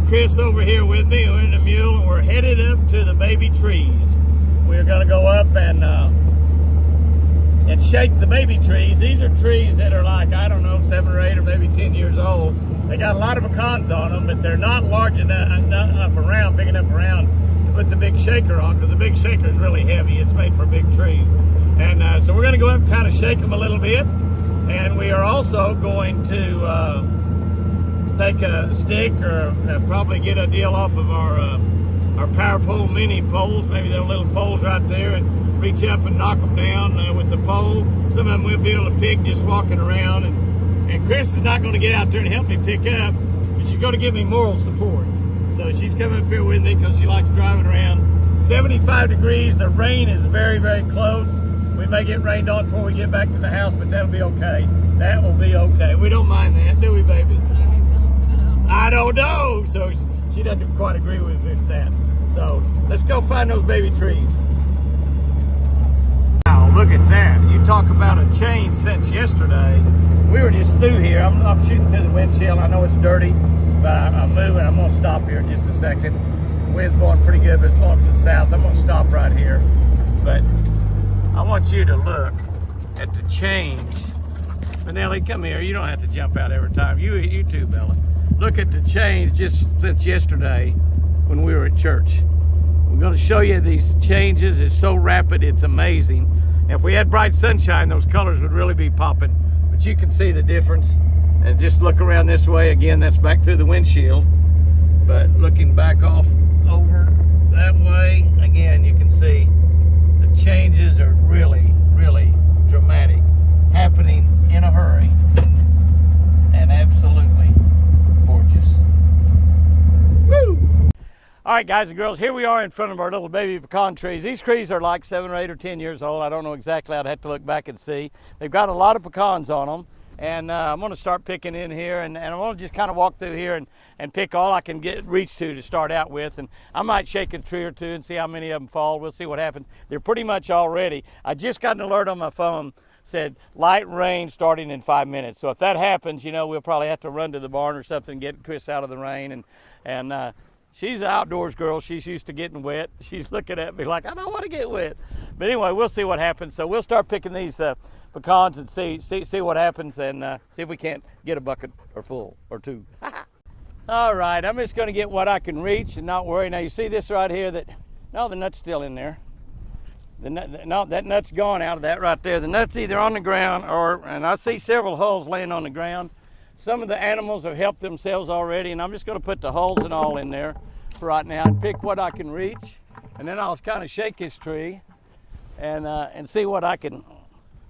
Chris over here with me. We're in the mule and we're headed up to the baby trees. We're going to go up and shake the baby trees. These are trees that are like, I don't know, 7 or 8 or maybe 10 years old. They got a lot of pecans on them, but they're not large enough around, big enough around to put the big shaker on, because the big shaker is really heavy. It's made for big trees. And so we're going to go up and kind of shake them a little bit. And we are also going to take a stick or probably get a deal off of our power pole mini poles. Maybe they're little poles right there, and reach up and knock them down with the pole. Some of them we'll be able to pick just walking around. And Chris is not going to get out there and help me pick up, but she's going to give me moral support. So she's coming up here with me because she likes driving around. 75 degrees. The rain is very, very close. We may get rained on before we get back to the house, but that'll be okay. That will be okay. We don't mind that, do we, baby? I don't know. So she doesn't quite agree with me with that. So let's go find those baby trees. Wow, look at that. You talk about a change since yesterday. We were just through here. I'm shooting through the windshield. I know it's dirty, but I'm moving. I'm going to stop here in just a second. The wind's blowing pretty good, but it's blowing from the south. I'm going to stop right here. But I want you to look at the change. Benelli, come here. You don't have to jump out every time. You too, Bella. Look at the change just since yesterday when we were at church. I'm going to show you these changes. It's so rapid, it's amazing. And if we had bright sunshine, those colors would really be popping. But you can see the difference. And just look around this way. Again, that's back through the windshield. But looking back off over that way, again, you can see the changes are really, really dramatic, happening in a hurry, and absolutely gorgeous. Woo! All right, guys and girls, here we are in front of our little baby pecan trees. These trees are like 7 or 8 or 10 years old. I don't know exactly. I'd have to look back and see. They've got a lot of pecans on them, and I'm going to start picking in here, and I'm going to just kind of walk through here and pick all I can reach to start out with, and I might shake a tree or two and see how many of them fall. We'll see what happens. They're pretty much all ready. I just got an alert on my phone, said light rain starting in 5 minutes. So if that happens, you know, we'll probably have to run to the barn or something and get Chris out of the rain. And she's an outdoors girl. She's used to getting wet. She's looking at me like, I don't want to get wet. But anyway, we'll see what happens. So we'll start picking these pecans and see what happens, and see if we can't get a bucket or full or two. All right, I'm just going to get what I can reach and not worry. Now you see this right here, the nut's still in there. No, that nut's gone out of that right there. The nut's either on the ground and I see several hulls laying on the ground. Some of the animals have helped themselves already, and I'm just going to put the hulls and all in there for right now and pick what I can reach. And then I'll kind of shake this tree and see what I can.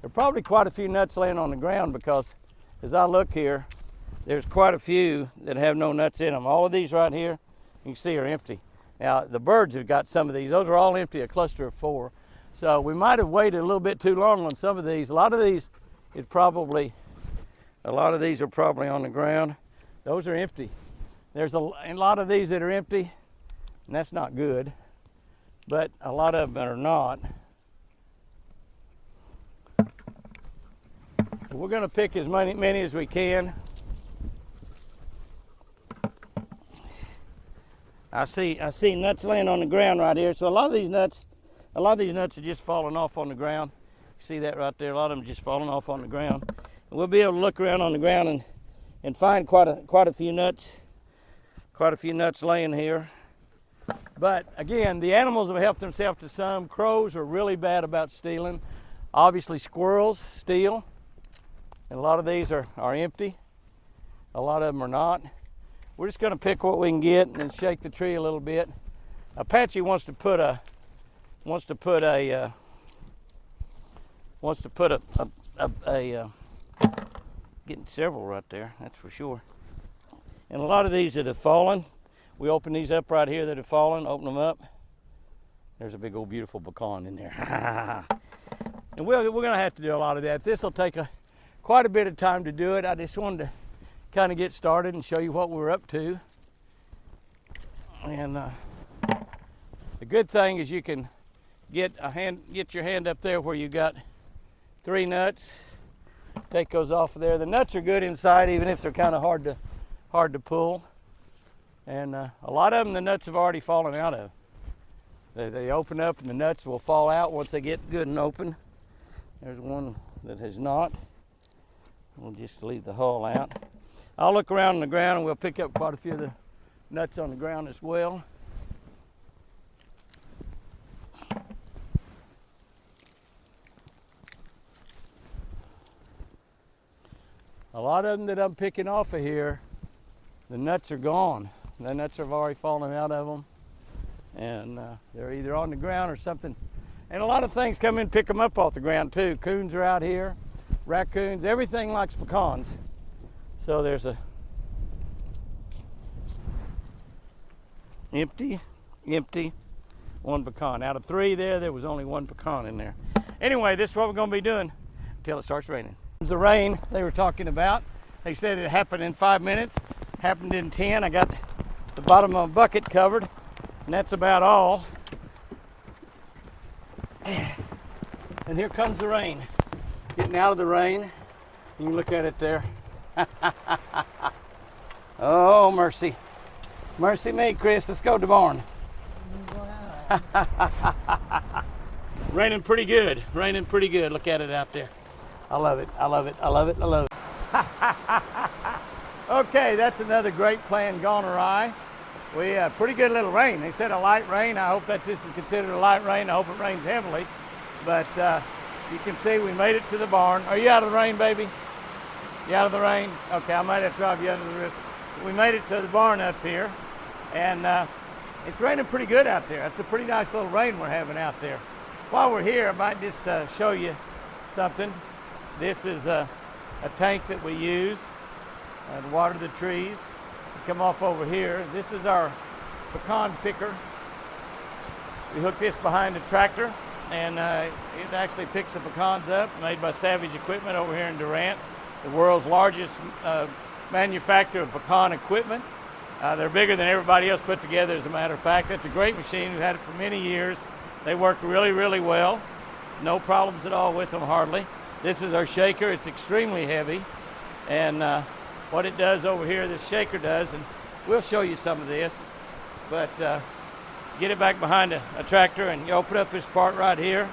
There are probably quite a few nuts laying on the ground, because as I look here, there's quite a few that have no nuts in them. All of these right here, you can see, are empty. Now, the birds have got some of these. Those are all empty, a cluster of 4. So we might have waited a little bit too long on some of these. A lot of these are probably on the ground. Those are empty. There's a lot of these that are empty, and that's not good. But a lot of them are not. We're going to pick as many as we can. I see nuts laying on the ground right here. So a lot of these nuts are just falling off on the ground. You see that right there? A lot of them just falling off on the ground. And we'll be able to look around on the ground and find quite a few nuts laying here. But again, the animals have helped themselves to some. Crows are really bad about stealing. Obviously, squirrels steal, and a lot of these are empty. A lot of them are not. We're just going to pick what we can get and then shake the tree a little bit. Apache wants to put a getting several right there, that's for sure. And a lot of these that have fallen, we open these up right here that have fallen, open them up. There's a big old beautiful pecan in there. And we're going to have to do a lot of that. This will take quite a bit of time to do it. I just wanted to kind of get started and show you what we're up to. And the good thing is you can get your hand up there where you got 3 nuts. Take those off of there. The nuts are good inside, even if they're kind of hard to pull. And a lot of them, the nuts have already fallen out of. They open up and the nuts will fall out once they get good and open. There's one that has not. We'll just leave the hull out. I'll look around on the ground and we'll pick up quite a few of the nuts on the ground as well. A lot of them that I'm picking off of here, the nuts are gone. The nuts have already fallen out of them, and they're either on the ground or something. And a lot of things come in and pick them up off the ground too. Coons are out here, raccoons, everything likes pecans. So there's a empty, one pecan. Out of 3 there was only 1 pecan in there. Anyway, this is what we're gonna be doing until it starts raining. The rain they were talking about, they said it happened in 5 minutes, happened in 10. I got the bottom of my bucket covered, and that's about all. And here comes the rain. Getting out of the rain. You can look at it there. Oh, mercy. Mercy me, Chris. Let's go to the barn. Wow. Raining pretty good. Raining pretty good. Look at it out there. I love it. I love it. I love it. I love it. Okay, that's another great plan gone awry. We had pretty good little rain. They said a light rain. I hope that this is considered a light rain. I hope it rains heavily. But you can see we made it to the barn. Are you out of the rain, baby? You out of the rain? Okay, I might have to drive you under the roof. We made it to the barn up here. And it's raining pretty good out there. It's a pretty nice little rain we're having out there. While we're here, I might just show you something. This is a tank that we use to water the trees. We come off over here. This is our pecan picker. We hook this behind the tractor, and it actually picks the pecans up, made by Savage Equipment over here in Durant, the world's largest manufacturer of pecan equipment. They're bigger than everybody else put together, as a matter of fact. That's a great machine. We've had it for many years. They work really, really well. No problems at all with them, hardly. This is our shaker. It's extremely heavy, and what it does over here, this shaker does, and we'll show you some of this, but get it back behind a tractor, and you open up this part right here.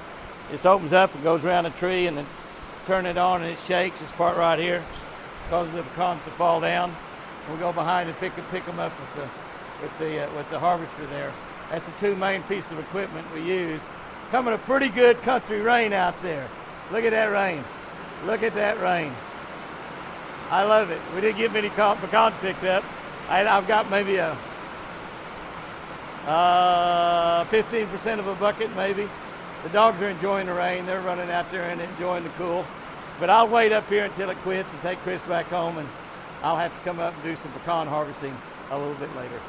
This opens up and goes around the tree, and then turn it on and it shakes. This part right here causes the pecans to fall down. We'll go behind and pick them up with the harvester there. That's the 2 main pieces of equipment we use. Coming a pretty good country rain out there. Look at that rain. Look at that rain. I love it. We didn't get many pecans picked up. I've got maybe a 15% of a bucket maybe. The dogs are enjoying the rain. They're running out there and enjoying the cool. But I'll wait up here until it quits and take Chris back home, and I'll have to come up and do some pecan harvesting a little bit later.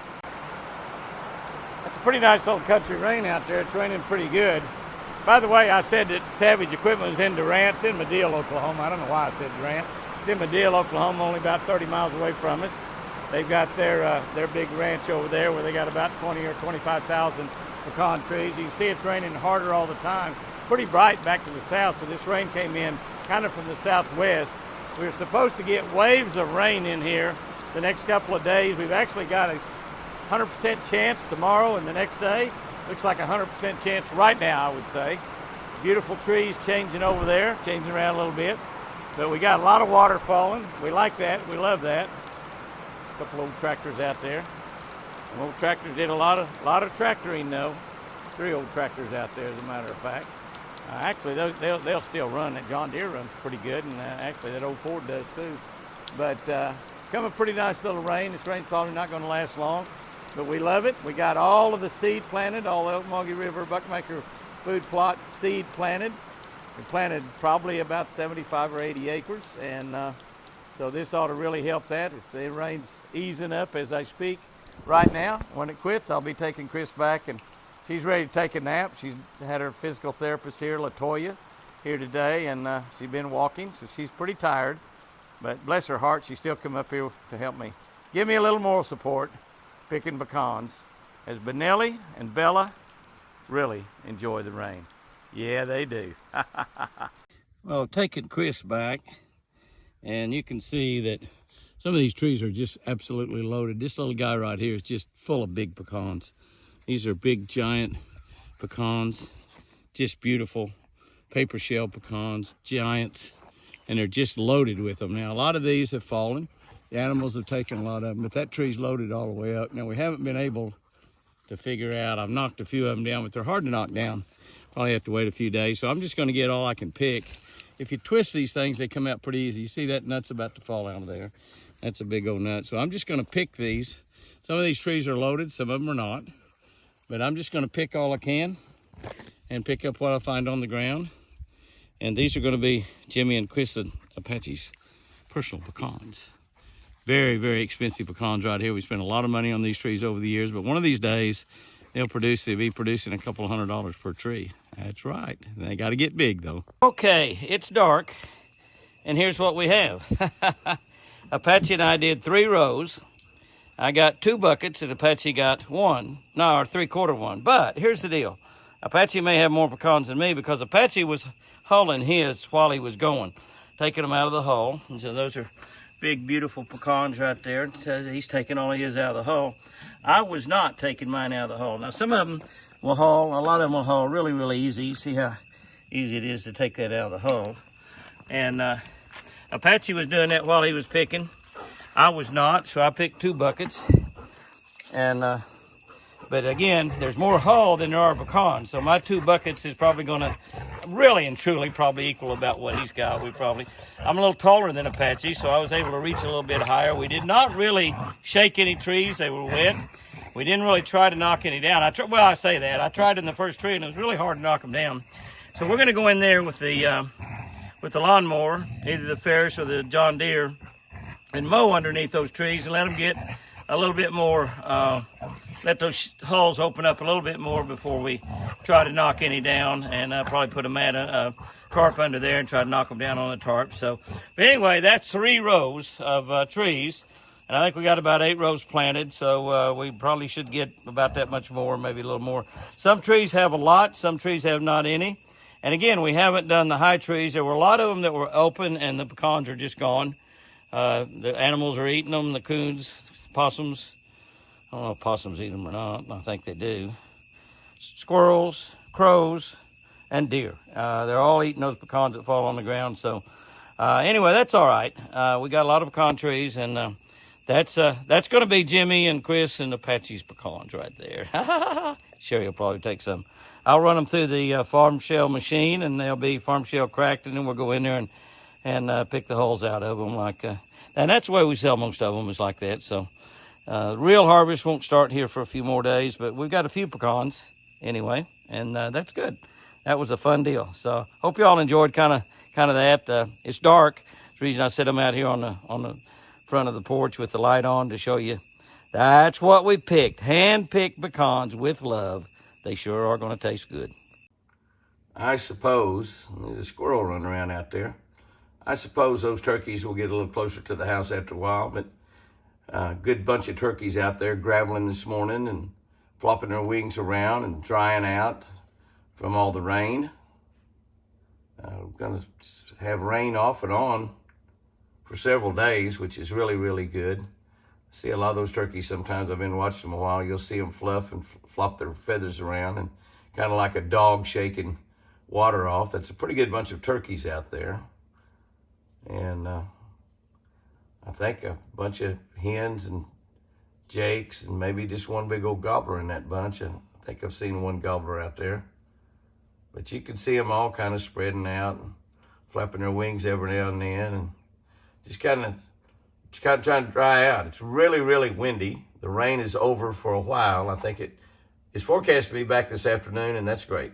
That's a pretty nice little country rain out there. It's raining pretty good. By the way, I said that Savage Equipment was in Durant. It's in Madill, Oklahoma. I don't know why I said Durant. It's in Madill, Oklahoma, only about 30 miles away from us. They've got their big ranch over there where they got about 20 or 25,000 pecan trees. You can see it's raining harder all the time. Pretty bright back to the south, so this rain came in kind of from the southwest. We were supposed to get waves of rain in here the next couple of days. We've actually got a 100% chance tomorrow and the next day. Looks like a 100% chance right now, I would say. Beautiful trees changing over there, changing around a little bit. But we got a lot of water falling. We like that. We love that. A couple old tractors out there. And old tractors did a lot of tractoring though. 3 old tractors out there, as a matter of fact. Actually, they'll still run. That John Deere runs pretty good, and actually that old Ford does too. But coming pretty nice little rain. This rain's probably not going to last long, but we love it. We got all of the seed planted, all the Ocmulgee River Buckmaker food plot seed planted. We planted probably about 75 or 80 acres, and so this ought to really help that. The rain's easing up as I speak right now. When it quits, I'll be taking Chris back, and she's ready to take a nap. She's had her physical therapist here, LaToya, here today, and she's been walking, so she's pretty tired. But bless her heart, she still come up here to help me. Give me a little moral support picking pecans, as Benelli and Bella really enjoy the rain. Yeah, they do. Well, taking Chris back, and you can see that Some of these trees are just absolutely loaded. This little guy right here is just full of big pecans. These are big, giant pecans, just beautiful paper shell pecans, giants, and they're just loaded with them. Now, a lot of these have fallen. The animals have taken a lot of them, but that tree's loaded all the way up. Now, we haven't been able to figure out, I've knocked a few of them down, but they're hard to knock down. Probably have to wait a few days, so I'm just gonna get all I can pick. If you twist these things, they come out pretty easy. You see that nut's about to fall out of there. That's a big old nut. So I'm just gonna pick these. Some of these trees are loaded, some of them are not. But I'm just gonna pick all I can and pick up what I find on the ground. And these are gonna be Jimmy and Chris and Apache's personal pecans. Very, very expensive pecans right here. We spent a lot of money on these trees over the years, but one of these days, they'll be producing a couple of $100 per tree. That's right. They got to get big, though. Okay, it's dark, and here's what we have. Apache and I did 3 rows. I got 2 buckets, and Apache got 1, no, or 3/4 one. But here's the deal. Apache may have more pecans than me because Apache was hulling his while he was going, taking them out of the hull. And so those are big, beautiful pecans right there. He's taking all of his out of the hull. I was not taking mine out of the hull. Now, some of them will haul, a lot of them will haul really, really easy. You see how easy it is to take that out of the hull. And Apache was doing that while he was picking. I was not, so I picked 2 buckets. And but again, there's more hull than there are pecans. So my 2 buckets is probably gonna really and truly probably equal about what he's got. I'm a little taller than Apache, so I was able to reach a little bit higher. We did not really shake any trees. They were wet. We didn't really try to knock any down. I say that. I tried in the first tree, and it was really hard to knock them down. So we're going to go in there with the lawnmower, either the Ferris or the John Deere, and mow underneath those trees and let them get a little bit more, let those hulls open up a little bit more before we try to knock any down, and probably put a tarp under there and try to knock them down on the tarp. So, but anyway, that's 3 rows of trees. And I think we got about 8 rows planted, so we probably should get about that much more, maybe a little more. Some trees have a lot, some trees have not any. And again, we haven't done the high trees. There were a lot of them that were open, and the pecans are just gone. The animals are eating them, the coons, possums. I don't know if possums eat them or not. I think they do. Squirrels, crows, and deer. They're all eating those pecans that fall on the ground. So anyway, that's all right. We got a lot of pecan trees, and that's going to be Jimmy and Chris and Apache's pecans right there. Sherry will probably take some. I'll run them through the farm shell machine, and they'll be farm shell cracked, and then we'll go in there and pick the hulls out of them. And that's the way we sell most of them, is like that. So real harvest won't start here for a few more days, but we've got a few pecans anyway, and that's good. That was a fun deal. So hope you all enjoyed kind of that. It's dark. That's the reason I set them out here on the front of the porch with the light on to show you. That's what we picked. Hand-picked pecans with love. They sure are going to taste good. I suppose, there's a squirrel running around out there. I suppose those turkeys will get a little closer to the house after a while, but a good bunch of turkeys out there graveling this morning and flopping their wings around and drying out from all the rain. We're going to have rain off and on for several days, which is really, really good. I see a lot of those turkeys sometimes. I've been watching them a while. You'll see them fluff and flop their feathers around and kind of like a dog shaking water off. That's a pretty good bunch of turkeys out there. And I think a bunch of hens and jakes and maybe just one big old gobbler in that bunch. I think I've seen one gobbler out there. But you can see them all kind of spreading out and flapping their wings every now and then and just kind of trying to dry out. It's really, really windy. The rain is over for a while. I think it is forecast to be back this afternoon, and that's great.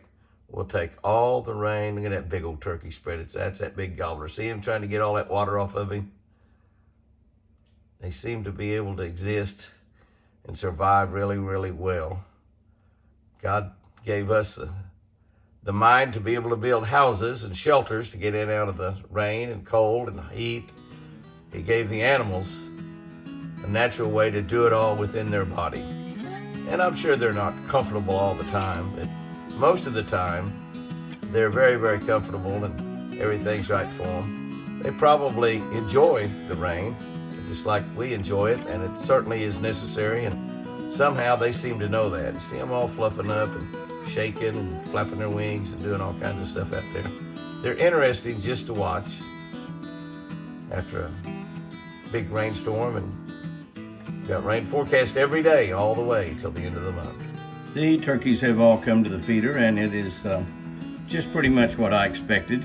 We'll take all the rain. Look at that big old turkey spread. That's that big gobbler. See him trying to get all that water off of him? They seem to be able to exist and survive really, really well. God gave us the mind to be able to build houses and shelters to get in and out of the rain and cold and heat. He gave the animals a natural way to do it all within their body. And I'm sure they're not comfortable all the time, but most of the time, they're very, very comfortable and everything's right for them. They probably enjoy the rain. At just like we enjoy it, and it certainly is necessary. And somehow they seem to know that. You see them all fluffing up and shaking and flapping their wings and doing all kinds of stuff out there. They're interesting just to watch after a big rainstorm, and got rain forecast every day all the way till the end of the month. The turkeys have all come to the feeder, and it is just pretty much what I expected.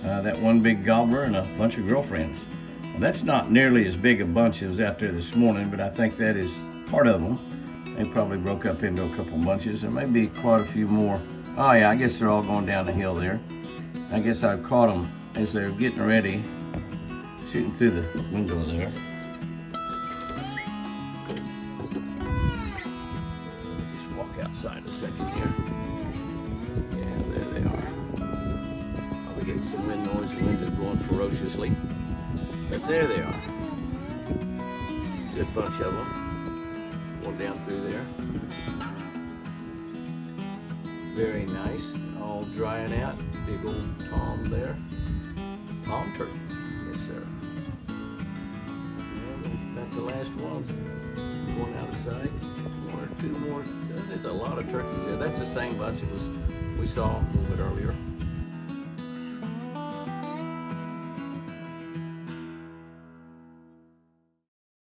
That one big gobbler and a bunch of girlfriends. Well, that's not nearly as big a bunch as out there this morning, but I think that is part of them. They probably broke up into a couple bunches. There may be quite a few more. Oh yeah, I guess they're all going down the hill there. I guess I caught them as they're getting ready, shooting through the window there. Just walk outside a second here. Yeah, there they are. Probably getting some wind noise. The wind is blowing ferociously. But there they are. Good bunch of them. Going down through there. Very nice. All drying out. Big old tom there. Tom turkey. Yes, sir. And that's the last ones. Going out of sight. One or two more. There's a lot of turkeys there. That's the same bunch we saw a little bit earlier.